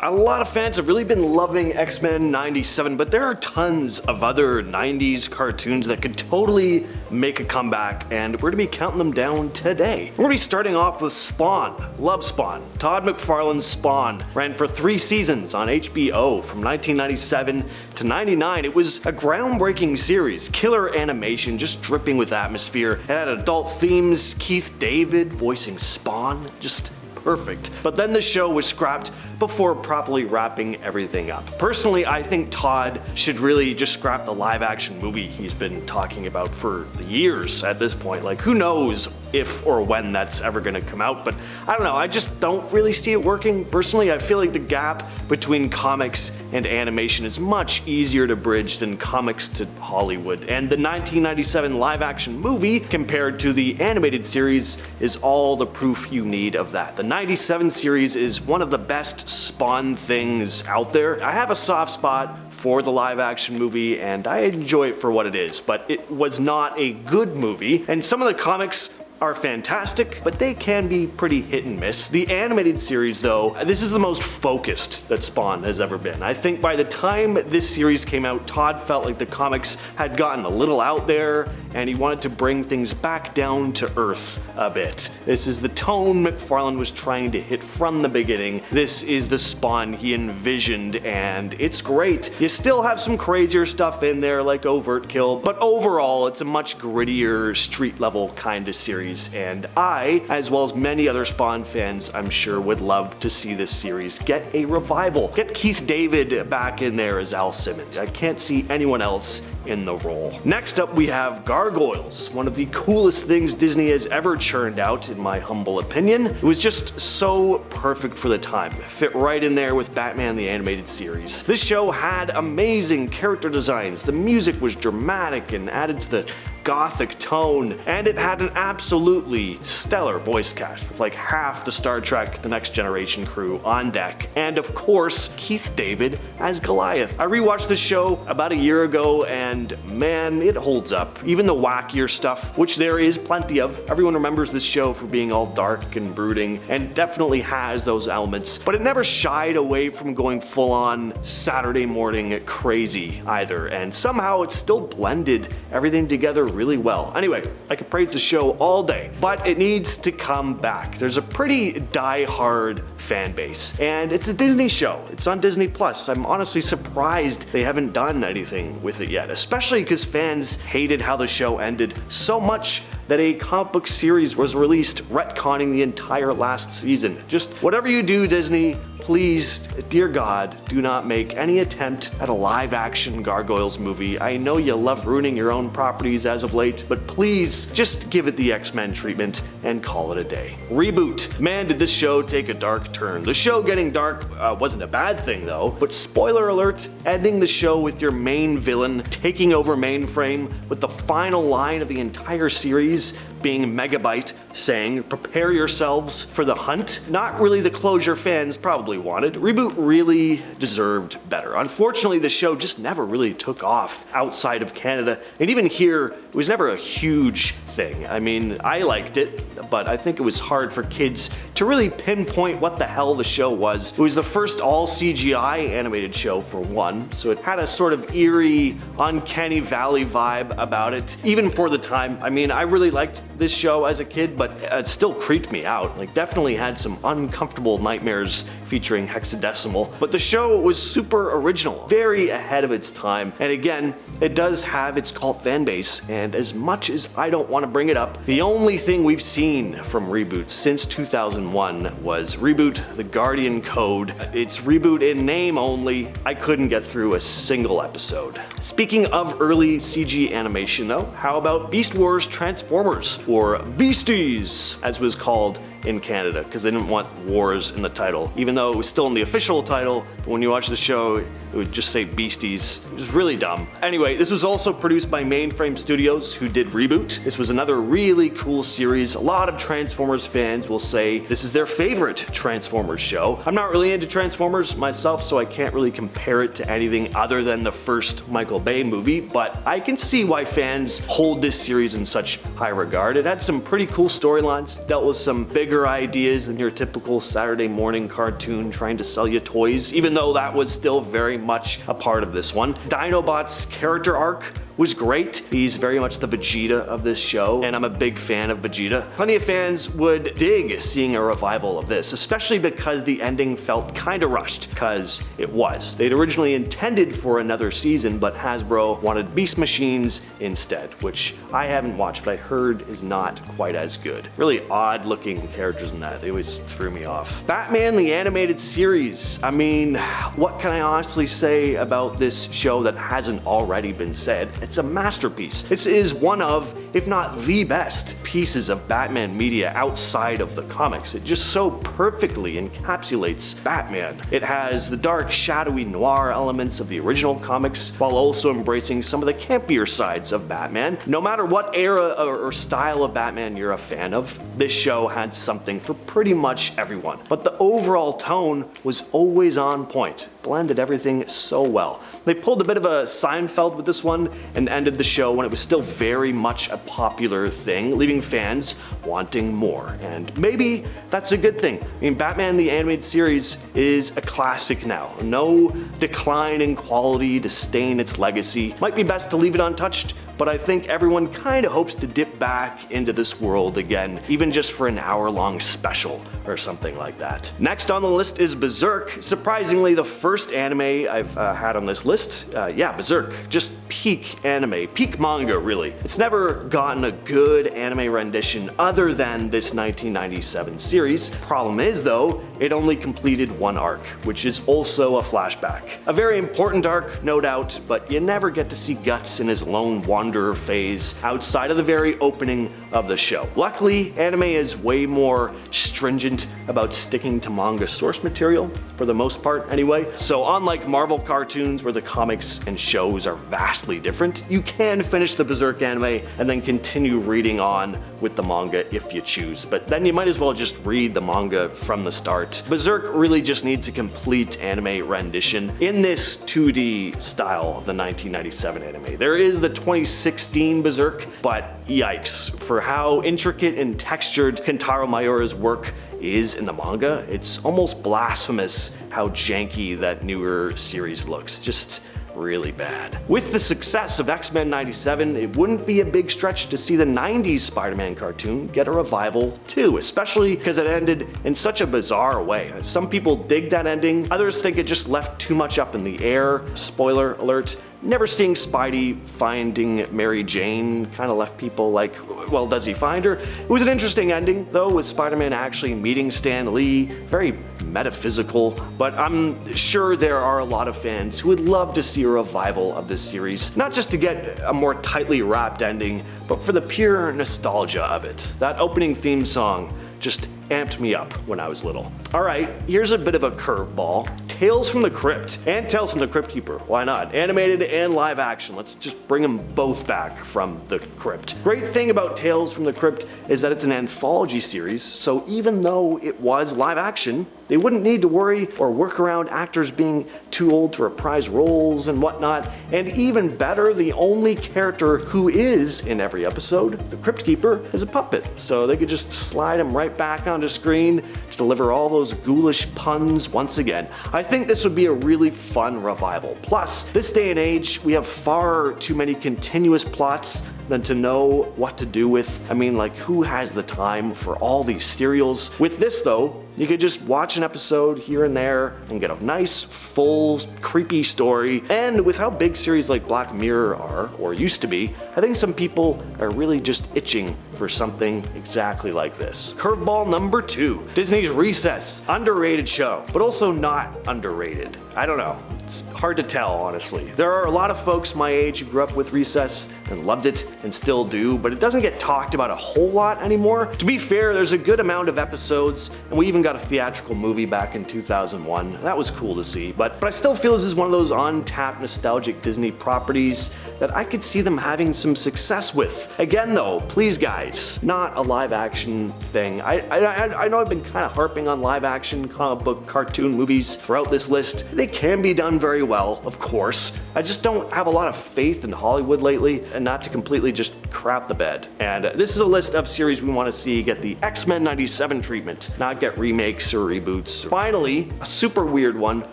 A lot of fans have really been loving X-Men 97, but there are tons of other 90s cartoons that could totally make a comeback, and we're gonna be counting them down today. We're gonna be starting off with Spawn. Love Spawn. Todd McFarlane's Spawn ran for 3 seasons on HBO from 1997 to 99. It was a groundbreaking series, killer animation, just dripping with atmosphere. It had adult themes, Keith David voicing Spawn, just perfect. But then the show was scrapped before properly wrapping everything up. Personally, I think Todd should really just scrap the live action movie he's been talking about for years at this point. Like, who knows if or when that's ever gonna come out, but I don't know, I just don't really see it working. Personally, I feel like the gap between comics and animation is much easier to bridge than comics to Hollywood, and the 1997 live action movie compared to the animated series is all the proof you need of that. The 97 series is one of the best Spawn things out there. I have a soft spot for the live action movie and I enjoy it for what it is, but it was not a good movie, and some of the comics are fantastic, but they can be pretty hit and miss. The animated series though, this is the most focused that Spawn has ever been. I think by the time this series came out, Todd felt like the comics had gotten a little out there and he wanted to bring things back down to earth a bit. This is the tone McFarlane was trying to hit from the beginning. This is the Spawn he envisioned and it's great. You still have some crazier stuff in there like overt kill, but overall it's a much grittier street level kind of series. And I, as well as many other Spawn fans, I'm sure would love to see this series get a revival. Get Keith David back in there as Al Simmons. I can't see anyone else in the role. Next up we have Gargoyles, one of the coolest things Disney has ever churned out in my humble opinion. It was just so perfect for the time. It fit right in there with Batman the Animated Series. This show had amazing character designs, the music was dramatic and added to the gothic tone, and it had an absolutely stellar voice cast with like half the Star Trek The Next Generation crew on deck, and of course Keith David as Goliath. I rewatched this show about a year ago and man, it holds up. Even the wackier stuff, which there is plenty of. Everyone remembers this show for being all dark and brooding, and definitely has those elements, but it never shied away from going full on Saturday morning crazy either, and somehow it still blended everything together really well. Anyway, I could praise the show all day, but it needs to come back. There's a pretty die-hard fan base, and it's a Disney show. It's on Disney Plus. I'm honestly surprised they haven't done anything with it yet, especially because fans hated how the show ended so much that a comic book series was released retconning the entire last season. Just whatever you do, Disney, please, dear God, do not make any attempt at a live action Gargoyles movie. I know you love ruining your own properties as of late, but please just give it the X-Men treatment and call it a day. Reboot. Man, did this show take a dark turn. The show getting dark wasn't a bad thing though, but spoiler alert, ending the show with your main villain taking over Mainframe with the final line of the entire series being Megabyte saying, "Prepare yourselves for the hunt." Not really the closure fans probably wanted. Reboot really deserved better. Unfortunately, the show just never really took off outside of Canada, and even here, it was never a huge thing. I mean, I liked it, but I think it was hard for kids to really pinpoint what the hell the show was. It was the first all CGI animated show for one, so it had a sort of eerie, uncanny valley vibe about it, even for the time. I mean, I really liked this show as a kid, but it still creeped me out. Like, definitely had some uncomfortable nightmares featuring hexadecimal, but the show was super original, very ahead of its time, and again, it does have its cult fan base, and as much as I don't want to bring it up, the only thing we've seen from Reboot since 2001 was Reboot The Guardian Code. It's Reboot in name only. I couldn't get through a single episode. Speaking of early CG animation though, how about Beast Wars Transformers, or Beasties as was called in Canada, because they didn't want wars in the title, even though it was still in the official title, but when you watch the show, it would just say Beasties. It was really dumb. Anyway, this was also produced by Mainframe Studios, who did Reboot. This was another really cool series. A lot of Transformers fans will say this is their favorite Transformers show. I'm not really into Transformers myself, so I can't really compare it to anything other than the first Michael Bay movie, but I can see why fans hold this series in such high regard. It had some pretty cool storylines, dealt with some bigger bigger ideas than your typical Saturday morning cartoon trying to sell you toys, even though that was still very much a part of this one. Dinobot's character arc was great. He's very much the Vegeta of this show, and I'm a big fan of Vegeta. Plenty of fans would dig seeing a revival of this, especially because the ending felt kinda rushed, because it was. They'd originally intended for another season, but Hasbro wanted Beast Machines instead, which I haven't watched, but I heard is not quite as good. Really odd looking characters in that. They always threw me off. Batman the Animated Series. I mean, what can I honestly say about this show that hasn't already been said? It's a masterpiece. This is one of, if not the best, pieces of Batman media outside of the comics. It just so perfectly encapsulates Batman. It has the dark, shadowy noir elements of the original comics, while also embracing some of the campier sides of Batman. No matter what era or style of Batman you're a fan of, this show had something for pretty much everyone. But the overall tone was always on point. Blended everything so well. They pulled a bit of a Seinfeld with this one and ended the show when it was still very much a popular thing, leaving fans wanting more. And maybe that's a good thing. I mean, Batman the Animated Series is a classic now. No decline in quality to stain its legacy. Might be best to leave it untouched, but I think everyone kinda hopes to dip back into this world again, even just for an hour-long special or something like that. Next on the list is Berserk. Surprisingly, the first anime I've had on this list. Yeah, Berserk. Just peak anime, peak manga, really. It's never gotten a good anime rendition other than this 1997 series. Problem is, though, it only completed one arc, which is also a flashback. A very important arc, no doubt, but you never get to see Guts in his lone wanderer phase outside of the very opening of the show. Luckily, anime is way more stringent about sticking to manga source material, for the most part anyway. So unlike Marvel cartoons where the comics and shows are vastly different, you can finish the Berserk anime and then continue reading on with the manga if you choose. But then you might as well just read the manga from the start. Berserk really just needs a complete anime rendition in this 2D style of the 1997 anime. There is the 2016 Berserk, but yikes. For how intricate and textured Kentaro Miura's work is in the manga, it's almost blasphemous how janky that newer series looks. Just really bad. With the success of X-Men 97, it wouldn't be a big stretch to see the 90s Spider-Man cartoon get a revival too, especially because it ended in such a bizarre way. Some people dig that ending, others think it just left too much up in the air. Spoiler alert. Never seeing Spidey finding Mary Jane kind of left people like, well, does he find her? It was an interesting ending, though, with Spider-Man actually meeting Stan Lee. Very metaphysical, but I'm sure there are a lot of fans who would love to see a revival of this series, not just to get a more tightly wrapped ending, but for the pure nostalgia of it. That opening theme song just amped me up when I was little. Alright, here's a bit of a curveball. Tales from the Crypt and Tales from the Crypt Keeper. Why not? Animated and live action. Let's just bring them both back from the Crypt. Great thing about Tales from the Crypt is that it's an anthology series, so even though it was live action, they wouldn't need to worry or work around actors being too old to reprise roles and whatnot. And even better, the only character who is in every episode, the Crypt Keeper, is a puppet. So they could just slide him right back onto screen to deliver all those ghoulish puns once again. I think this would be a really fun revival. Plus, this day and age, we have far too many continuous plots than to know what to do with. I mean, like, who has the time for all these serials? With this though, you could just watch an episode here and there and get a nice, full, creepy story. And with how big series like Black Mirror are, or used to be, I think some people are really just itching for something exactly like this. Curveball number 2, Disney's Recess. Underrated show, but also not underrated. I don't know. It's hard to tell, honestly. There are a lot of folks my age who grew up with Recess and loved it and still do, but it doesn't get talked about a whole lot anymore. To be fair, there's a good amount of episodes, and we even got a theatrical movie back in 2001. That was cool to see, but I still feel this is one of those untapped nostalgic Disney properties that I could see them having some success with. Again though, please guys, not a live action thing. I know I've been kind of harping on live action comic book cartoon movies throughout this list. They can be done very well, of course. I just don't have a lot of faith in Hollywood lately, and not to completely just crap the bed. And this is a list of series we want to see get the X-Men 97 treatment, not get remakes or reboots. Finally, a super weird one,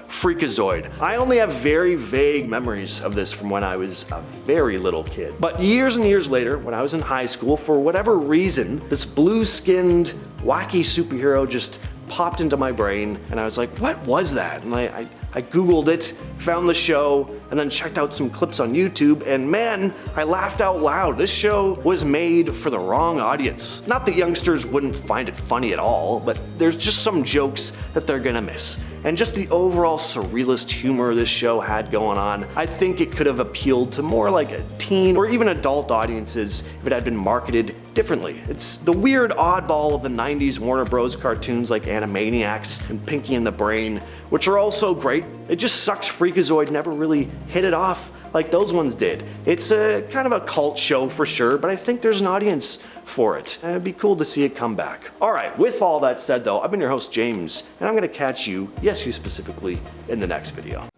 Freakazoid. I only have very vague memories of this from when I was a very little kid. But years and years later, when I was in high school, for whatever reason, this blue-skinned, wacky superhero just popped into my brain, and I was like, what was that? And I googled it, found the show, and then checked out some clips on YouTube, and man, I laughed out loud. This show was made for the wrong audience. Not that youngsters wouldn't find it funny at all, but there's just some jokes that they're gonna miss. And just the overall surrealist humor this show had going on, I think it could have appealed to more like a teen or even adult audiences if it had been marketed differently. It's the weird oddball of the 90s Warner Bros. Cartoons like Animaniacs and Pinky and the Brain, which are also great. It just sucks Freakazoid never really hit it off like those ones did. It's a kind of a cult show for sure, but I think there's an audience for it. And it'd be cool to see it come back. Alright, with all that said though, I've been your host James, and I'm gonna catch you, yes you specifically, in the next video.